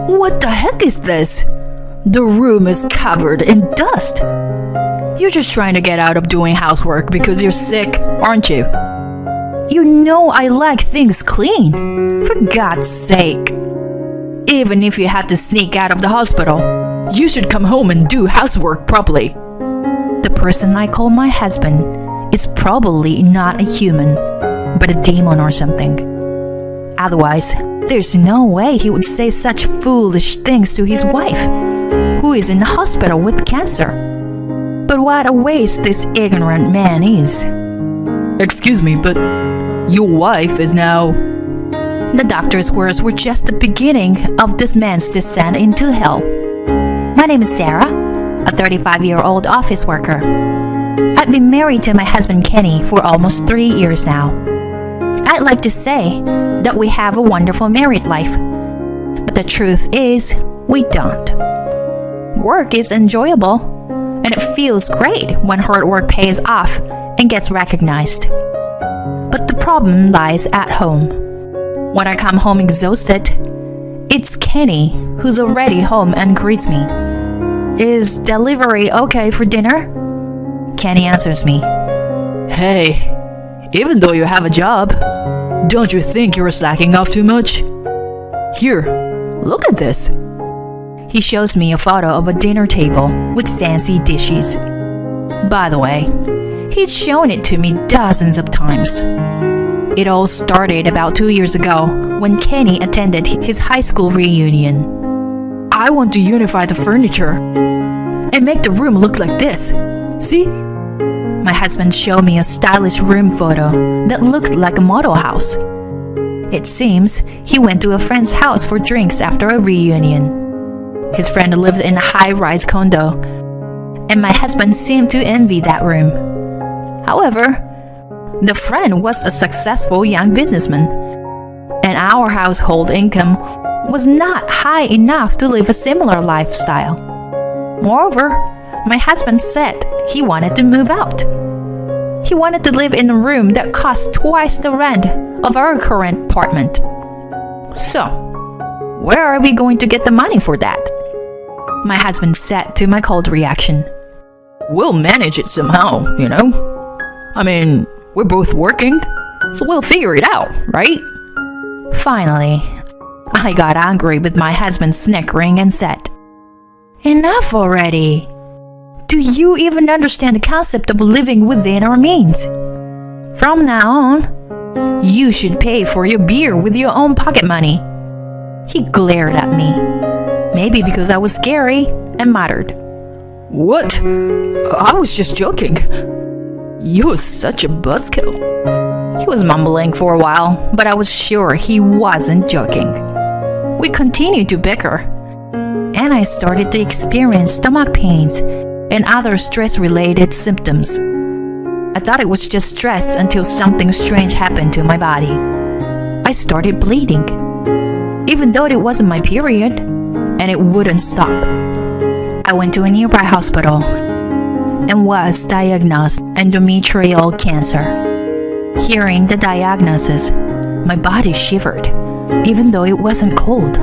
What the heck is this? The room is covered in dust. You're just trying to get out of doing housework because you're sick, aren't you? You know I like things clean. For God's sake. Even if you had to sneak out of the hospital, you should come home and do housework properly. The person I call my husband is probably not a human, but a demon or something. Otherwise, there's no way he would say such foolish things to his wife, who is in the hospital with cancer. But what a waste this ignorant man is. Excuse me, but your wife is now... The doctor's words were just the beginning of this man's descent into hell. My name is Sarah, a 35-year-old office worker. I've been married to my husband Kenny for almost 3 years now. I'd like to say that we have a wonderful married life, but the truth is, we don't. Work is enjoyable, and it feels great when hard work pays off and gets recognized. But the problem lies at home. When I come home exhausted, it's Kenny who's already home and greets me. Is delivery okay for dinner? Kenny answers me. Hey, even though you have a job, don't you think you're slacking off too much? Here, look at this. He shows me a photo of a dinner table with fancy dishes. By the way, he's shown it to me dozens of times. It all started about 2 years ago when Kenny attended his high school reunion. I want to unify the furniture and make the room look like this. See? My husband showed me a stylish room photo that looked like a model house. It seems he went to a friend's house for drinks after a reunion. His friend lived in a high-rise condo, and my husband seemed to envy that room. However, the friend was a successful young businessman, and our household income was not high enough to live a similar lifestyle. Moreover, my husband said he wanted to move out. He wanted to live in a room that cost twice the rent of our current apartment. So, where are we going to get the money for that? My husband said to my cold reaction. We'll manage it somehow, you know? I mean, we're both working, so we'll figure it out, right? Finally, I got angry with my husband snickering and said, Enough already! Do you even understand the concept of living within our means? From now on, you should pay for your beer with your own pocket money. He glared at me, maybe because I was scary, and muttered, What? I was just joking. You're such a buzzkill. He was mumbling for a while, but I was sure he wasn't joking. We continued to bicker, and I started to experience stomach pains and other stress-related symptoms. I thought it was just stress until something strange happened to my body. I started bleeding, even though it wasn't my period, and it wouldn't stop. I went to a nearby hospital and was diagnosed endometrial cancer. Hearing the diagnosis, my body shivered, even though it wasn't cold.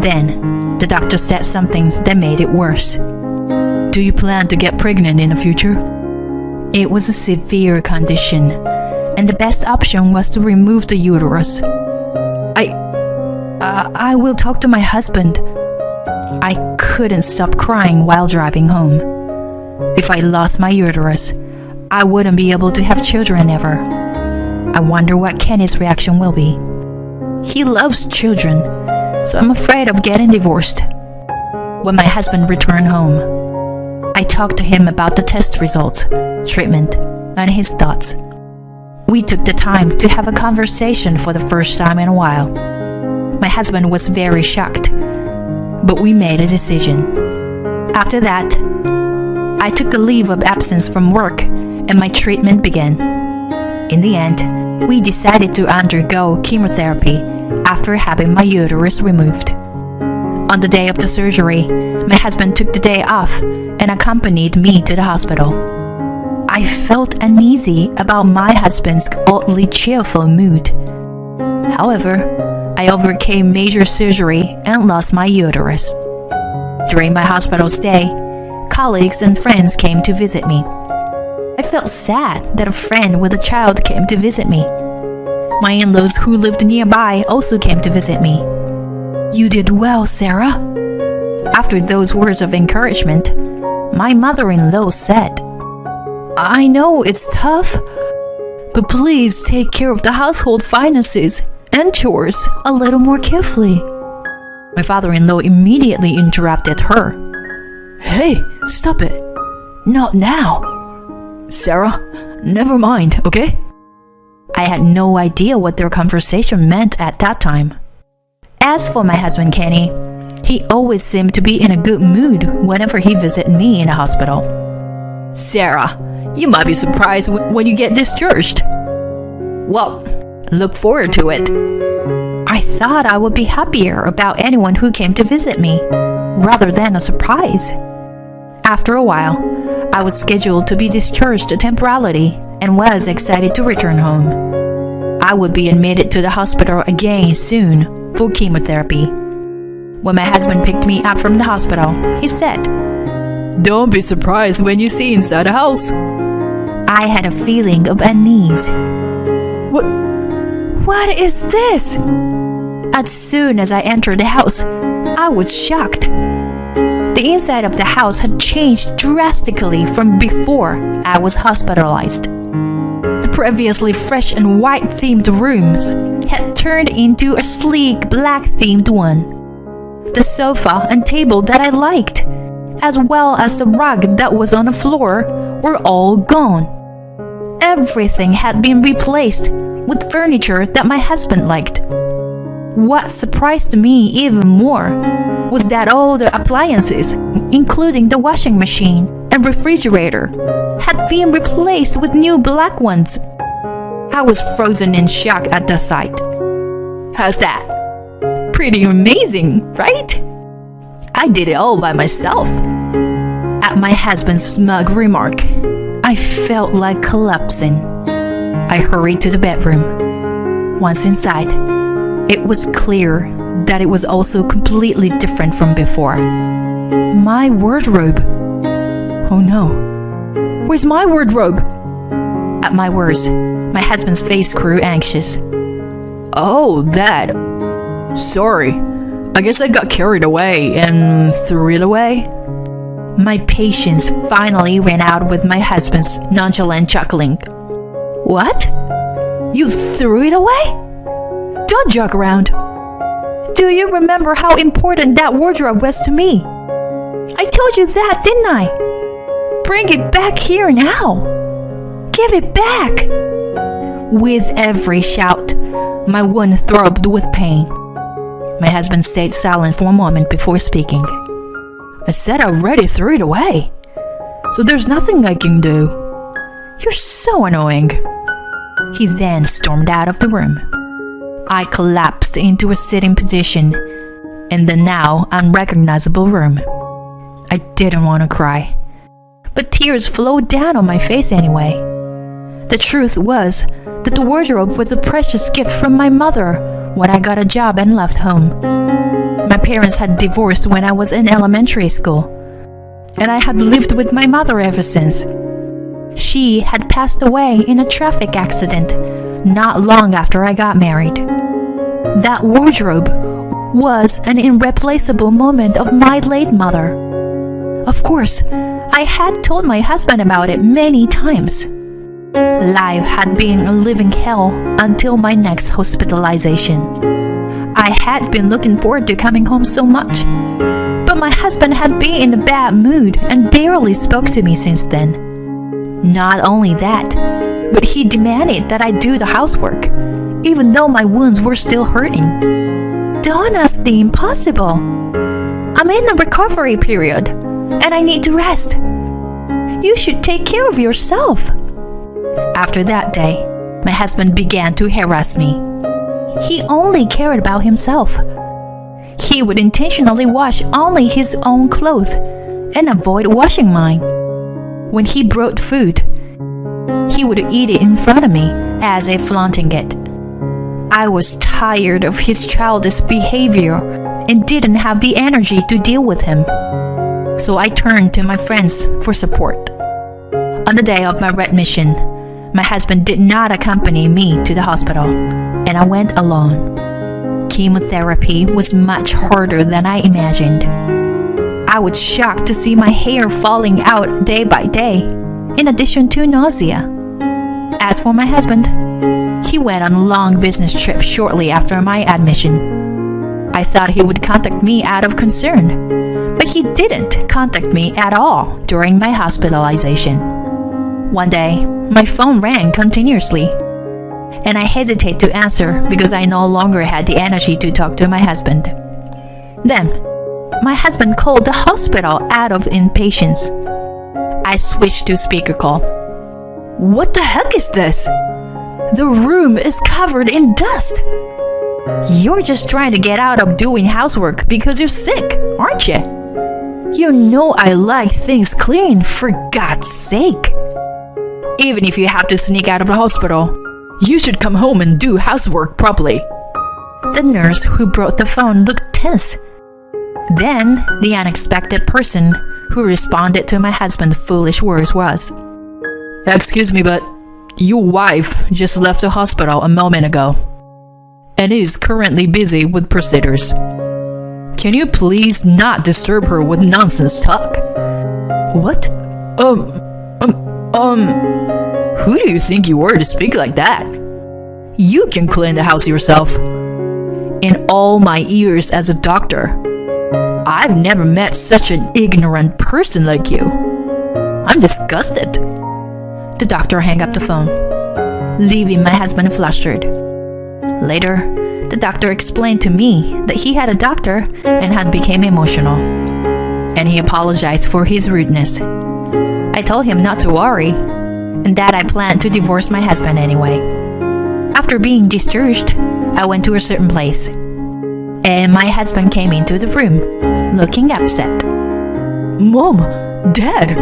Then, the doctor said something that made it worse. Do you plan to get pregnant in the future? It was a severe condition, and the best option was to remove the uterus. I will talk to my husband. I couldn't stop crying while driving home. If I lost my uterus, I wouldn't be able to have children ever. I wonder what Kenny's reaction will be. He loves children, so I'm afraid of getting divorced. When my husband returned home, I talked to him about the test results, treatment, and his thoughts. We took the time to have a conversation for the first time in a while. My husband was very shocked, but we made a decision. After that, I took a leave of absence from work and my treatment began. In the end, we decided to undergo chemotherapy after having my uterus removed. On the day of the surgery, my husband took the day off and accompanied me to the hospital. I felt uneasy about my husband's oddly cheerful mood. However, I overcame major surgery and lost my uterus. During my hospital stay, colleagues and friends came to visit me. I felt sad that a friend with a child came to visit me. My in-laws who lived nearby also came to visit me. "You did well, Sarah." After those words of encouragement, my mother-in-law said, "I know it's tough, but please take care of the household finances and chores a little more carefully." My father-in-law immediately interrupted her. "Hey, stop it. Not now. Sarah, never mind, okay?" I had no idea what their conversation meant at that time. As for my husband Kenny, he always seemed to be in a good mood whenever he visited me in the hospital. "Sarah, you might be surprised when you get discharged." "Well, look forward to it." I thought I would be happier about anyone who came to visit me, rather than a surprise. After a while, I was scheduled to be discharged temporarily and was excited to return home. I would be admitted to the hospital again soon for chemotherapy. When my husband picked me up from the hospital, he said, "Don't be surprised when you see inside the house." I had a feeling of unease. What is this? As soon as I entered the house, I was shocked. The inside of the house had changed drastically from before I was hospitalized. The previously fresh and white-themed rooms had turned into a sleek black-themed one. The sofa and table that I liked, as well as the rug that was on the floor, were all gone. Everything had been replaced with furniture that my husband liked. What surprised me even more was that all the appliances, including the washing machine and refrigerator, had been replaced with new black ones. I was frozen in shock at the sight. How's that? Pretty amazing, right? I did it all by myself. At my husband's smug remark, I felt like collapsing. I hurried to the bedroom. Once inside, it was clear that it was also completely different from before. My wardrobe. Oh no. Where's my wardrobe? At my words, my husband's face grew anxious. "Oh, that. Sorry. I guess I got carried away and threw it away." My patience finally ran out with my husband's nonchalant chuckling. "What? You threw it away? Don't joke around. Do you remember how important that wardrobe was to me? I told you that, didn't I? Bring it back here now. Give it back." With every shout, my wound throbbed with pain. My husband stayed silent for a moment before speaking. "I said I already threw it away, so there's nothing I can do. You're so annoying." He then stormed out of the room. I collapsed into a sitting position in the now unrecognizable room. I didn't want to cry, but tears flowed down on my face anyway. The truth was that the wardrobe was a precious gift from my mother when I got a job and left home. My parents had divorced when I was in elementary school, and I had lived with my mother ever since. She had passed away in a traffic accident not long after I got married. That wardrobe was an irreplaceable moment of my late mother. Of course, I had told my husband about it many times. Life had been a living hell until my next hospitalization. I had been looking forward to coming home so much, but my husband had been in a bad mood and barely spoke to me since then. Not only that, but he demanded that I do the housework, even though my wounds were still hurting. Don't ask the impossible. I'm in a recovery period, and I need to rest. You should take care of yourself. After that day, my husband began to harass me. He only cared about himself. He would intentionally wash only his own clothes and avoid washing mine. When he brought food, he would eat it in front of me as if flaunting it. I was tired of his childish behavior and didn't have the energy to deal with him. So I turned to my friends for support. On the day of my readmission, my husband did not accompany me to the hospital, and I went alone. Chemotherapy was much harder than I imagined. I was shocked to see my hair falling out day by day, in addition to nausea. As for my husband, he went on a long business trip shortly after my admission. I thought he would contact me out of concern, but he didn't contact me at all during my hospitalization. One day, my phone rang continuously, and I hesitated to answer because I no longer had the energy to talk to my husband. Then, my husband called the hospital out of impatience. I switched to speaker call. What the heck is this? The room is covered in dust. You're just trying to get out of doing housework because you're sick, aren't you? You know I like things clean, for God's sake. Even if you have to sneak out of the hospital, you should come home and do housework properly. The nurse who brought the phone looked tense. Then, the unexpected person who responded to my husband's foolish words was, Excuse me, but your wife just left the hospital a moment ago and is currently busy with procedures. Can you please not disturb her with nonsense talk? What? Who do you think you were to speak like that? You can clean the house yourself. In all my years as a doctor, I've never met such an ignorant person like you. I'm disgusted. The doctor hung up the phone, leaving my husband flustered. Later, the doctor explained to me that he had a doctor and had become emotional, and he apologized for his rudeness. I told him not to worry, and that I planned to divorce my husband anyway. After being discharged, I went to a certain place, and my husband came into the room, looking upset. Mom, Dad,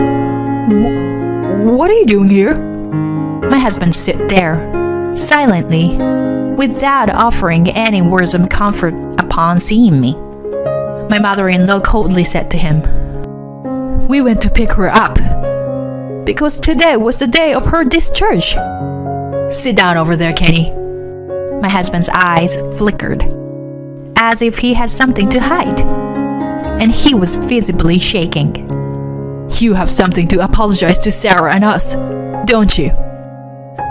what are you doing here? My husband stood there, silently, without offering any words of comfort upon seeing me. My mother-in-law coldly said to him, We went to pick her up, because today was the day of her discharge. Sit down over there, Kenny. My husband's eyes flickered, as if he had something to hide, and he was visibly shaking. You have something to apologize to Sarah and us, don't you?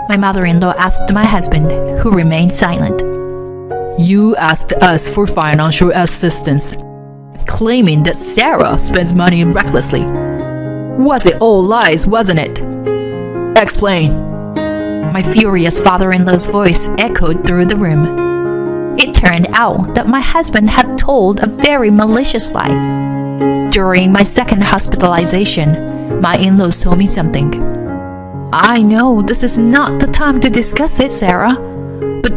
My mother-in-law asked my husband, who remained silent. You asked us for financial assistance, claiming that Sarah spends money recklessly. Was it all lies, wasn't it? Explain. My furious father-in-law's voice echoed through the room. It turned out that my husband had told a very malicious lie. During my second hospitalization, my in-laws told me something. I know this is not the time to discuss it, Sarah, but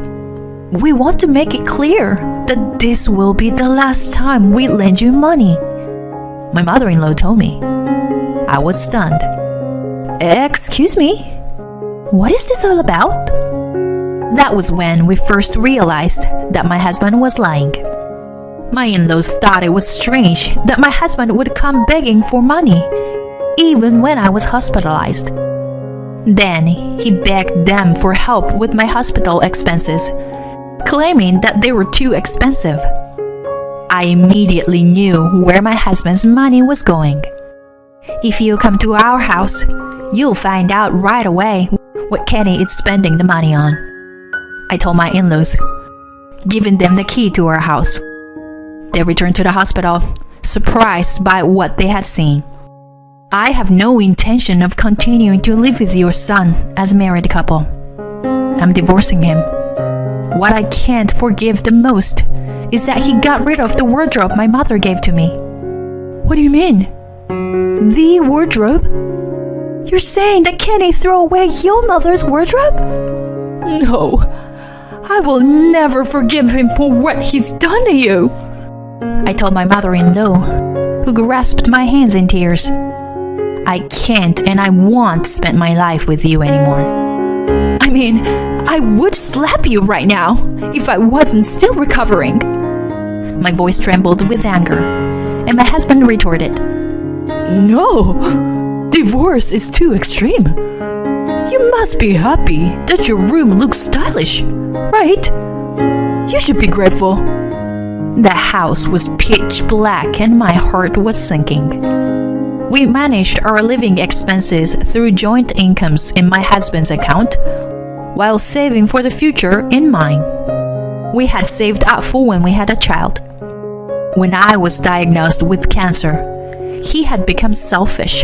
we want to make it clear that this will be the last time we lend you money. My mother-in-law told me. I was stunned. Excuse me? What is this all about? That was when we first realized that my husband was lying. My in-laws thought it was strange that my husband would come begging for money, even when I was hospitalized. Then he begged them for help with my hospital expenses, claiming that they were too expensive. I immediately knew where my husband's money was going. If you come to our house, you'll find out right away what Kenny is spending the money on. I told my in-laws, giving them the key to our house. They returned to the hospital, surprised by what they had seen. I have no intention of continuing to live with your son as a married couple. I'm divorcing him. What I can't forgive the most is that he got rid of the wardrobe my mother gave to me. What do you mean? The wardrobe? You're saying that Kenny threw away your mother's wardrobe? No, I will never forgive him for what he's done to you. I told my mother-in-law, who grasped my hands in tears. I can't and I won't spend my life with you anymore. I mean, I I would slap you right now if I wasn't still recovering. My voice trembled with anger, and my husband retorted, No, divorce is too extreme. You must be happy that your room looks stylish, right? You should be grateful. The house was pitch black and my heart was sinking. We managed our living expenses through joint incomes in my husband's account, while saving for the future in mine. We had saved up for when we had a child. When I was diagnosed with cancer, he had become selfish,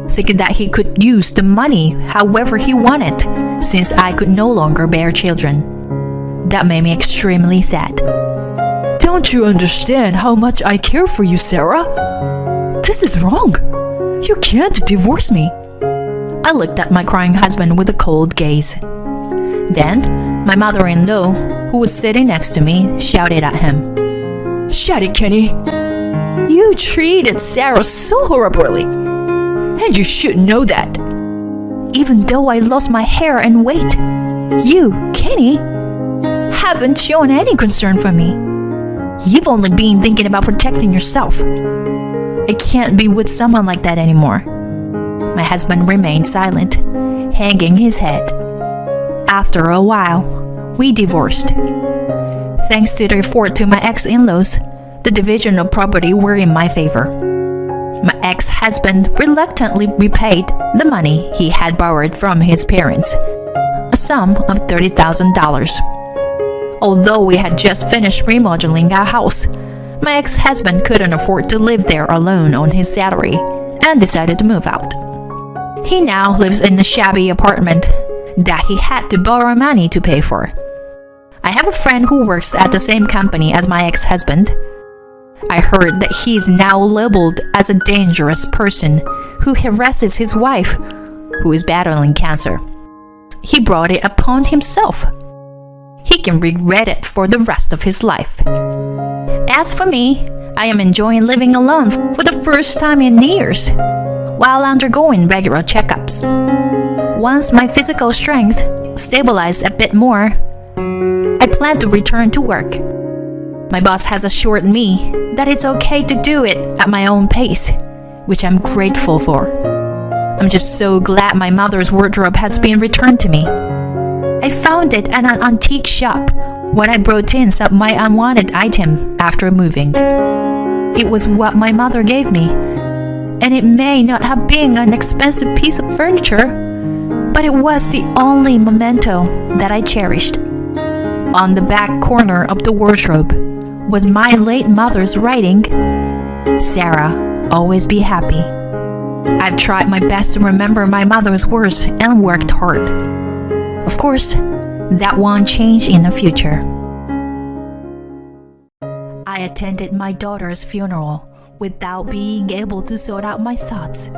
thinking that he could use the money however he wanted, since I could no longer bear children. That made me extremely sad. Don't you understand how much I care for you, Sarah? This is wrong. You can't divorce me. I looked at my crying husband with a cold gaze. Then, my mother-in-law, who was sitting next to me, shouted at him. Shut it, Kenny. You treated Sarah so horribly, and you should know that. Even though I lost my hair and weight, you, Kenny, haven't shown any concern for me. You've only been thinking about protecting yourself. I can't be with someone like that anymore. My husband remained silent, hanging his head. After a while, we divorced. Thanks to the effort to my ex-in-laws, the division of property were in my favor. My ex-husband reluctantly repaid the money he had borrowed from his parents, a sum of $30,000. Although we had just finished remodeling our house, my ex-husband couldn't afford to live there alone on his salary and decided to move out. He now lives in a shabby apartment that he had to borrow money to pay for. I have a friend who works at the same company as my ex-husband. I heard that he is now labeled as a dangerous person who harasses his wife, who is battling cancer. He brought it upon himself. He can regret it for the rest of his life. As for me, I am enjoying living alone for the first time in years, while undergoing regular checkups. Once my physical strength stabilized a bit more, I plan to return to work. My boss has assured me that it's okay to do it at my own pace, which I'm grateful for. I'm just so glad my mother's wardrobe has been returned to me. I found it at an antique shop when I brought in some of my unwanted item after moving. It was what my mother gave me, and it may not have been an expensive piece of furniture, but it was the only memento that I cherished. On the back corner of the wardrobe was my late mother's writing, Sarah, always be happy. I've tried my best to remember my mother's words and worked hard. Of course, that won't change in the future. I attended my daughter's funeral without being able to sort out my thoughts.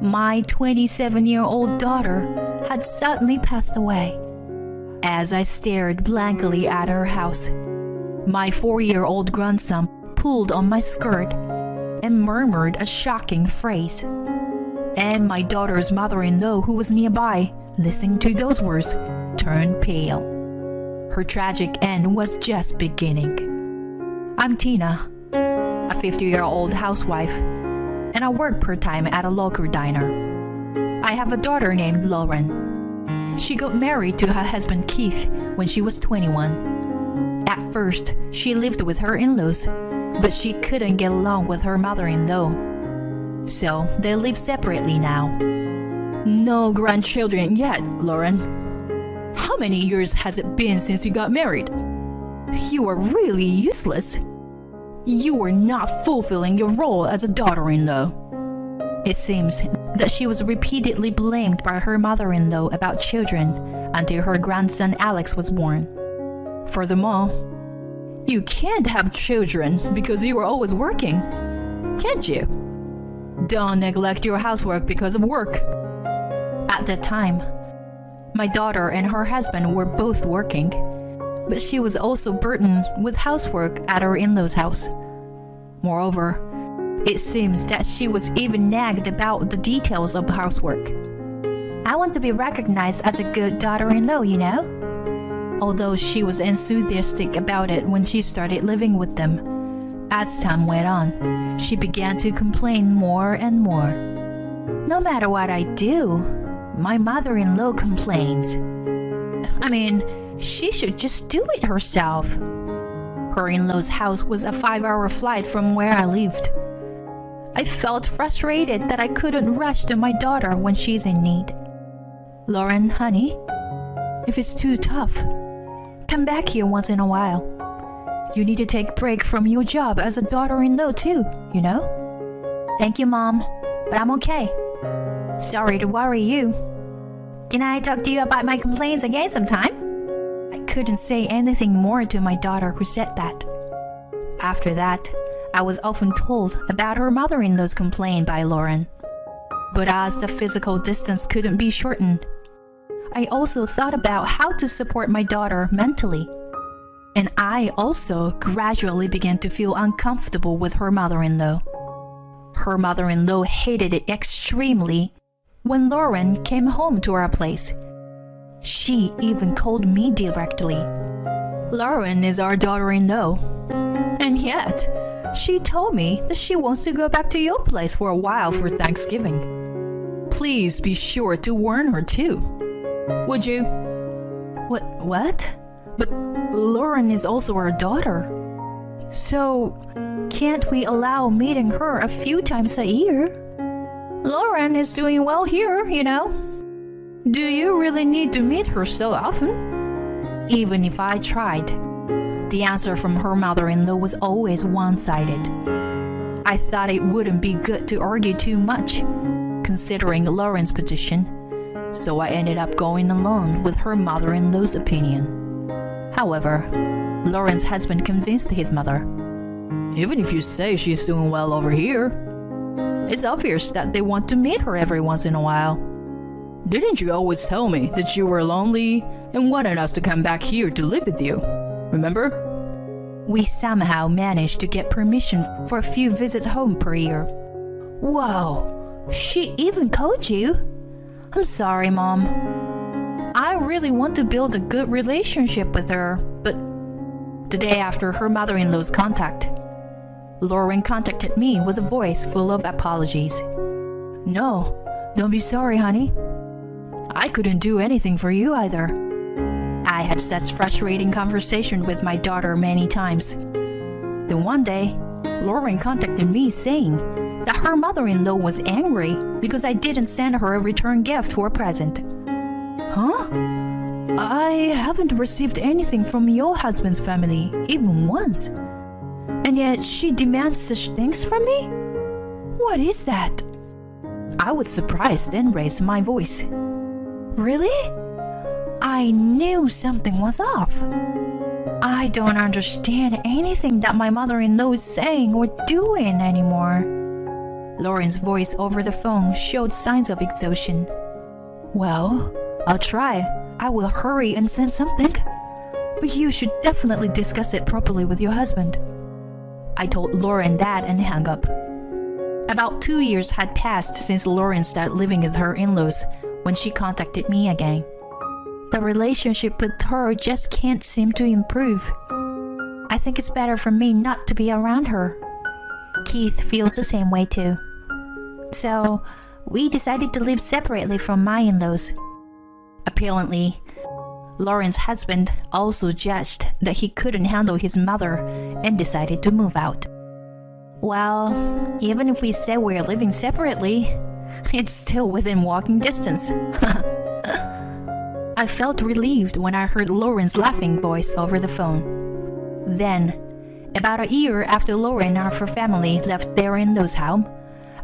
My 27-year-old daughter had suddenly passed away. As I stared blankly at her house, my 4-year-old grandson pulled on my skirt and murmured a shocking phrase. And my daughter's mother-in-law, who was nearby, listening to those words, turned pale. Her tragic end was just beginning. I'm Tina, a 50-year-old housewife, and I work part-time at a local diner. I have a daughter named Lauren. She got married to her husband Keith when she was 21. At first, she lived with her in-laws, but she couldn't get along with her mother-in-law. So they live separately now. No grandchildren yet, Lauren. How many years has it been since you got married? You are really useless. You were not fulfilling your role as a daughter-in-law. It seems that she was repeatedly blamed by her mother-in-law about children until her grandson Alex was born. Furthermore, you can't have children because you are always working, can't you? Don't neglect your housework because of work. At that time, my daughter and her husband were both working, but she was also burdened with housework at her in-laws' house. Moreover, it seems that she was even nagged about the details of housework. I want to be recognized as a good daughter-in-law, you know? although she was enthusiastic about it when she started living with them. As time went on, she began to complain more and more. No matter what I do, my mother-in-law complains. I mean, she should just do it herself. Her in-law's house was a 5-hour flight from where I lived. I felt frustrated that I couldn't rush to my daughter when she's in need. Lauren, honey, if it's too tough, come back here once in a while. You need to take a break from your job as a daughter-in-law too, you know? Thank you, Mom, but I'm okay. Sorry to worry you. Can I talk to you about my complaints again sometime? I couldn't say anything more to my daughter who said that. After that, I was often told about her mother-in-law's complaint by Lauren. But as the physical distance couldn't be shortened, I also thought about how to support my daughter mentally. And I also gradually began to feel uncomfortable with her mother-in-law. Her mother-in-law hated it extremely when Lauren came home to our place. She even called me directly. Lauren is our daughter-in-law. And yet, she told me that she wants to go back to your place for a while for Thanksgiving. Please be sure to warn her too. Would you? What? But Lauren is also our daughter. So, can't we allow meeting her a few times a year? Lauren is doing well here, you know. Do you really need to meet her so often? Even if I tried, the answer from her mother-in-law was always one-sided. I thought it wouldn't be good to argue too much, considering Lauren's position, so I ended up going along with her mother-in-law's opinion. However, Lauren's husband convinced his mother. Even if you say she's doing well over here, it's obvious that they want to meet her every once in a while. Didn't you always tell me that you were lonely and wanted us to come back here to live with you? Remember? We somehow managed to get permission for a few visits home per year. Whoa, she even called you? I'm sorry, Mom. I really want to build a good relationship with her, but the day after her mother-in-law's contact, Lauren contacted me with a voice full of apologies. No, don't be sorry, honey. I couldn't do anything for you either. I had such frustrating conversation with my daughter many times. Then one day, Lauren contacted me saying that her mother-in-law was angry because I didn't send her a return gift for a present. Huh? I haven't received anything from your husband's family, even once. And yet she demands such things from me? What is that? I was surprised and raised my voice. Really? I knew something was off. I don't understand anything that my mother-in-law is saying or doing anymore. Lauren's voice over the phone showed signs of exhaustion. Well, I'll try. I will hurry and send something. But you should definitely discuss it properly with your husband. I told Lauren that and hung up. About 2 years had passed since Lauren started living with her in-laws when she contacted me again. The relationship with her just can't seem to improve. I think it's better for me not to be around her. Keith feels the same way too. So, we decided to live separately from my in-laws. Apparently, Lauren's husband also judged that he couldn't handle his mother and decided to move out. Well, even if we say we're living separately, it's still within walking distance. I felt relieved when I heard Lauren's laughing voice over the phone. Then, about a year after Lauren and her family left their in-laws' home,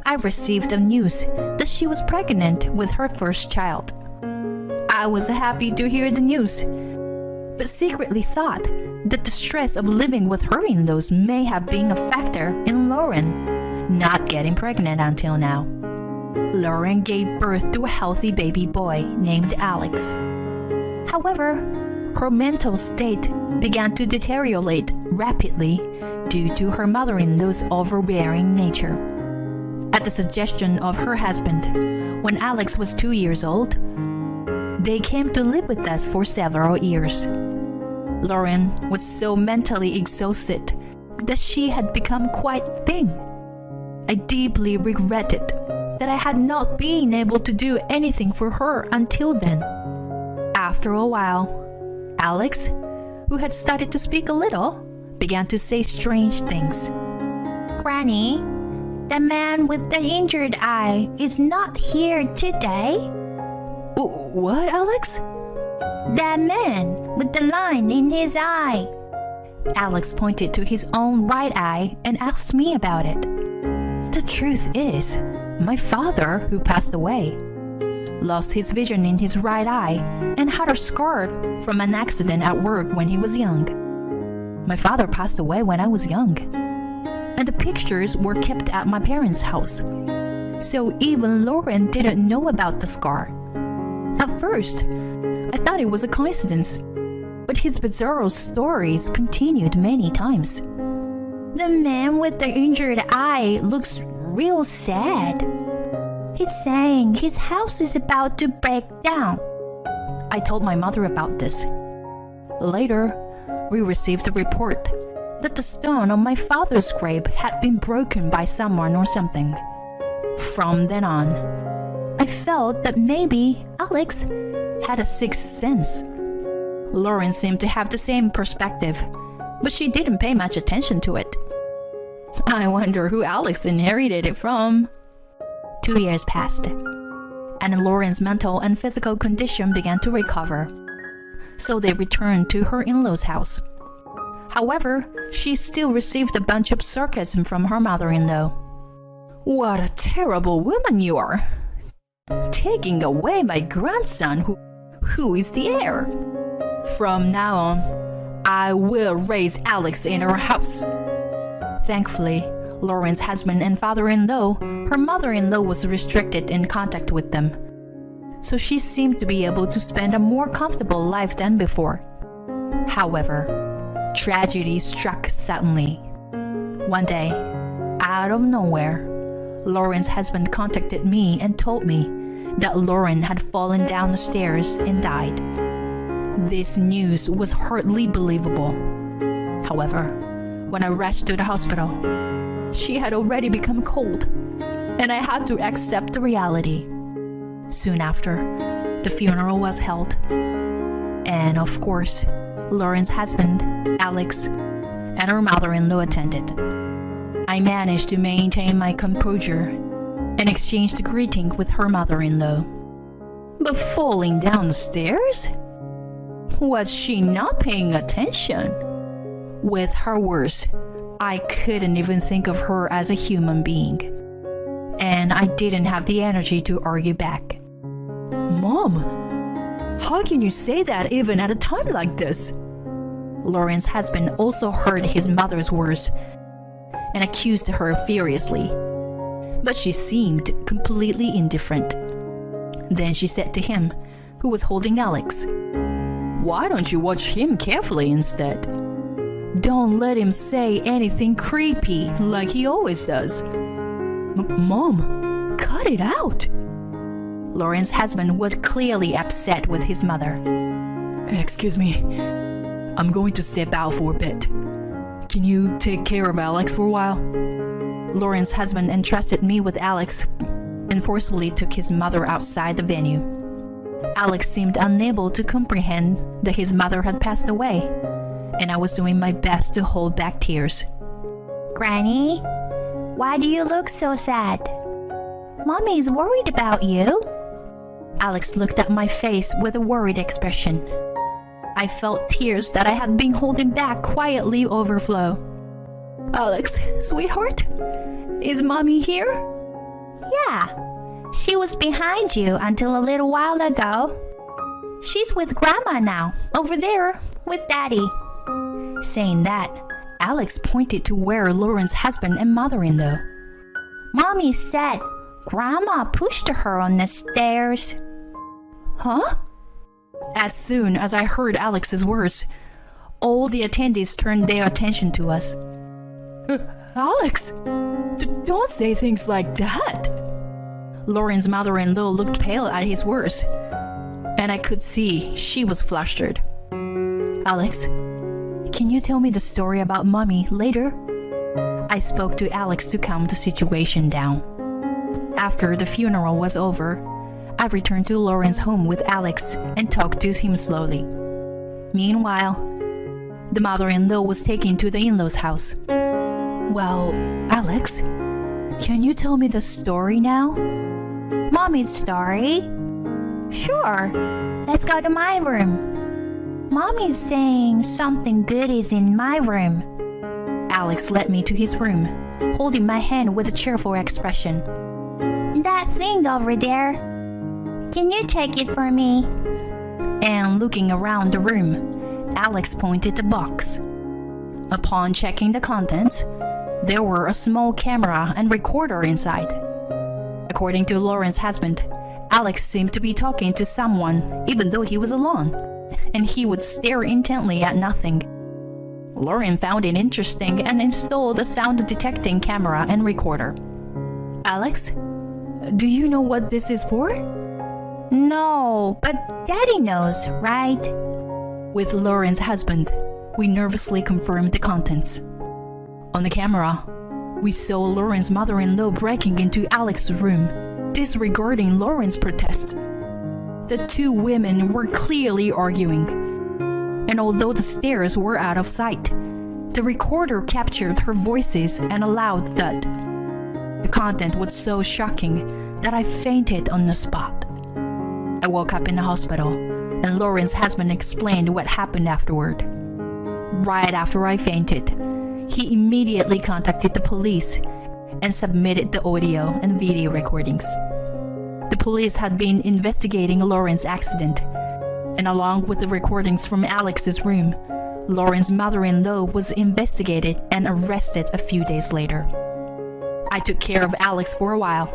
I received the news that she was pregnant with her first child. I was happy to hear the news, but secretly thought that the stress of living with her in-laws may have been a factor in Lauren not getting pregnant until now. Lauren gave birth to a healthy baby boy named Alex. However, her mental state began to deteriorate rapidly due to her mother-in-law's overbearing nature. At the suggestion of her husband, when Alex was 2 years old, they came to live with us for several years. Lauren was so mentally exhausted that she had become quite thin. I deeply regretted that I had not been able to do anything for her until then. After a while, Alex, who had started to speak a little, began to say strange things. Granny, the man with the injured eye is not here today. What, Alex? That man with the line in his eye. Alex pointed to his own right eye and asked me about it. The truth is, my father, who passed away, lost his vision in his right eye and had a scar from an accident at work when he was young. My father passed away when I was young, and the pictures were kept at my parents' house. So even Lauren didn't know about the scar. At first, I thought it was a coincidence, but his bizarre stories continued many times. The man with the injured eye looks real sad. He's saying his house is about to break down. I told my mother about this. Later, we received a report that the stone on my father's grave had been broken by someone or something. From then on, I felt that maybe Alex had a sixth sense. Lauren seemed to have the same perspective, but she didn't pay much attention to it. I wonder who Alex inherited it from. 2 years passed, and Lauren's mental and physical condition began to recover. So they returned to her in-laws' house. However, she still received a bunch of sarcasm from her mother-in-law. What a terrible woman you are! Taking away my grandson who is the heir. From now on, I will raise Alex in our house. Thankfully, Lauren's husband and father-in-law, her mother-in-law was restricted in contact with them. So she seemed to be able to spend a more comfortable life than before. However, tragedy struck suddenly. One day, out of nowhere, Lauren's husband contacted me and told me that Lauren had fallen down the stairs and died. This news was hardly believable. However, when I rushed to the hospital, she had already become cold, and I had to accept the reality. Soon after, the funeral was held. And of course, Lauren's husband, Alex, and her mother-in-law attended. I managed to maintain my composure and exchanged a greeting with her mother-in-law. But falling down the stairs? Was she not paying attention? With her words, I couldn't even think of her as a human being. And I didn't have the energy to argue back. Mom, how can you say that even at a time like this? Lauren's husband also heard his mother's words and accused her furiously. But she seemed completely indifferent. Then she said to him, who was holding Alex, "Why don't you watch him carefully instead? Don't let him say anything creepy like he always does." Mom, cut it out. Lauren's husband was clearly upset with his mother. Excuse me, I'm going to step out for a bit. Can you take care of Alex for a while? Lauren's husband entrusted me with Alex and forcefully took his mother outside the venue. Alex seemed unable to comprehend that his mother had passed away, and I was doing my best to hold back tears. Granny, why do you look so sad? Mommy's worried about you. Alex looked at my face with a worried expression. I felt tears that I had been holding back quietly overflow. Alex, sweetheart, is Mommy here? Yeah, she was behind you until a little while ago. She's with Grandma now, over there with Daddy. Saying that, Alex pointed to where Lauren's husband and mother-in-law. Mommy said Grandma pushed her on the stairs. Huh? As soon as I heard Alex's words, all the attendees turned their attention to us. Alex, don't say things like that. Lauren's mother-in-law looked pale at his words, and I could see she was flustered. Alex, can you tell me the story about Mommy later? I spoke to Alex to calm the situation down. After the funeral was over, I returned to Lauren's home with Alex and talked to him slowly. Meanwhile, the mother-in-law was taken to the in-laws' house. Well, Alex, can you tell me the story now? Mommy's story? Sure. Let's go to my room. Mommy's saying something good is in my room. Alex led me to his room, holding my hand with a cheerful expression. That thing over there. Can you take it for me? And looking around the room, Alex pointed the box. Upon checking the contents, there were a small camera and recorder inside. According to Lauren's husband, Alex seemed to be talking to someone even though he was alone, and he would stare intently at nothing. Lauren found it interesting and installed a sound detecting camera and recorder. Alex, do you know what this is for? No, but Daddy knows, right? With Lauren's husband, we nervously confirmed the contents. On the camera, we saw Lauren's mother-in-law breaking into Alex's room, disregarding Lauren's protest. The two women were clearly arguing, and although the stairs were out of sight, the recorder captured her voices and a loud thud. The content was so shocking that I fainted on the spot. I woke up in the hospital, and Lauren's husband explained what happened afterward. Right after I fainted, he immediately contacted the police and submitted the audio and video recordings. The police had been investigating Lauren's accident, and along with the recordings from Alex's room, Lauren's mother-in-law was investigated and arrested a few days later. I took care of Alex for a while,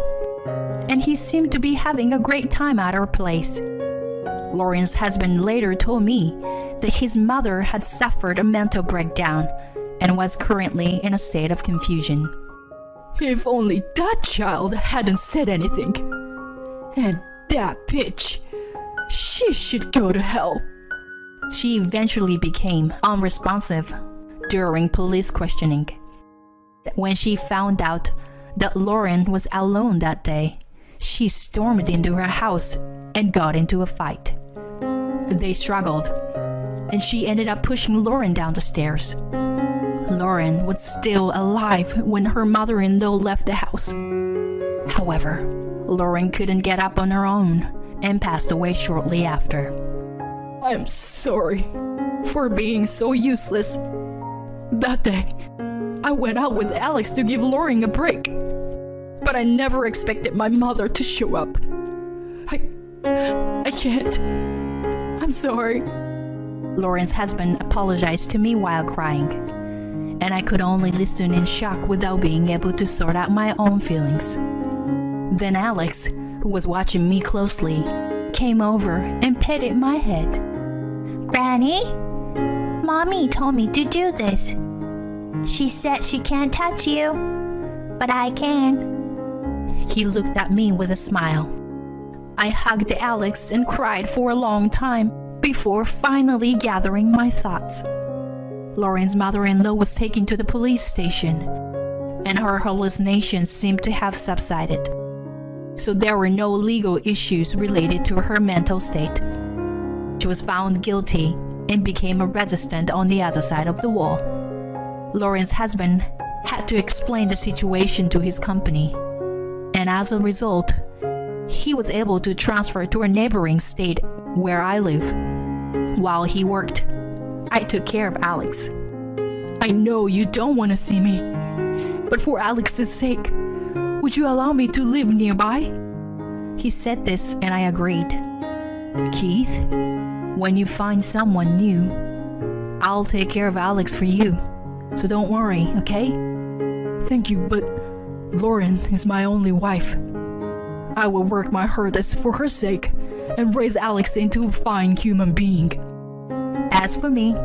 and he seemed to be having a great time at our place. Lauren's husband later told me that his mother had suffered a mental breakdown and was currently in a state of confusion. If only that child hadn't said anything. And that bitch, she should go to hell. She eventually became unresponsive during police questioning. When she found out that Lauren was alone that day, she stormed into her house and got into a fight. They struggled, and she ended up pushing Lauren down the stairs. Lauren was still alive when her mother-in-law left the house. However, Lauren couldn't get up on her own and passed away shortly after. I'm sorry for being so useless. That day, I went out with Alex to give Lauren a break, but I never expected my mother to show up. I can't. I'm sorry. Lauren's husband apologized to me while crying, and I could only listen in shock without being able to sort out my own feelings. Then Alex, who was watching me closely, came over and petted my head. Granny, Mommy told me to do this. She said she can't touch you, but I can. He looked at me with a smile. I hugged Alex and cried for a long time before finally gathering my thoughts. Lauren's mother-in-law was taken to the police station, and her hallucinations seemed to have subsided. So there were no legal issues related to her mental state. She was found guilty and became a resident on the other side of the wall. Lauren's husband had to explain the situation to his company, and as a result, he was able to transfer to a neighboring state where I live. While he worked, I took care of Alex. I know you don't want to see me, but for Alex's sake, would you allow me to live nearby? He said this and I agreed. Keith, when you find someone new, I'll take care of Alex for you. So don't worry, okay? Thank you, but Lauren is my only wife. I will work my hardest for her sake and raise Alex into a fine human being. As for me,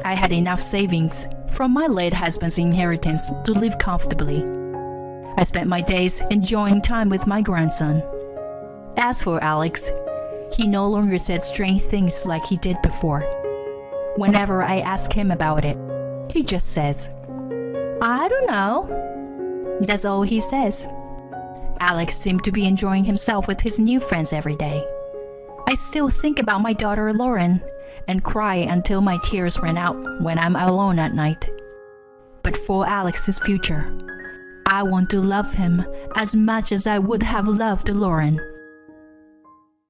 I had enough savings from my late husband's inheritance to live comfortably. I spent my days enjoying time with my grandson. As for Alex, he no longer said strange things like he did before. Whenever I ask him about it, he just says, I don't know. that's all he says. Alex seemed to be enjoying himself with his new friends every day. I still think about my daughter Lauren and cry until my tears run out when I'm alone at night. But for Alex's future, I want to love him as much as I would have loved Lauren.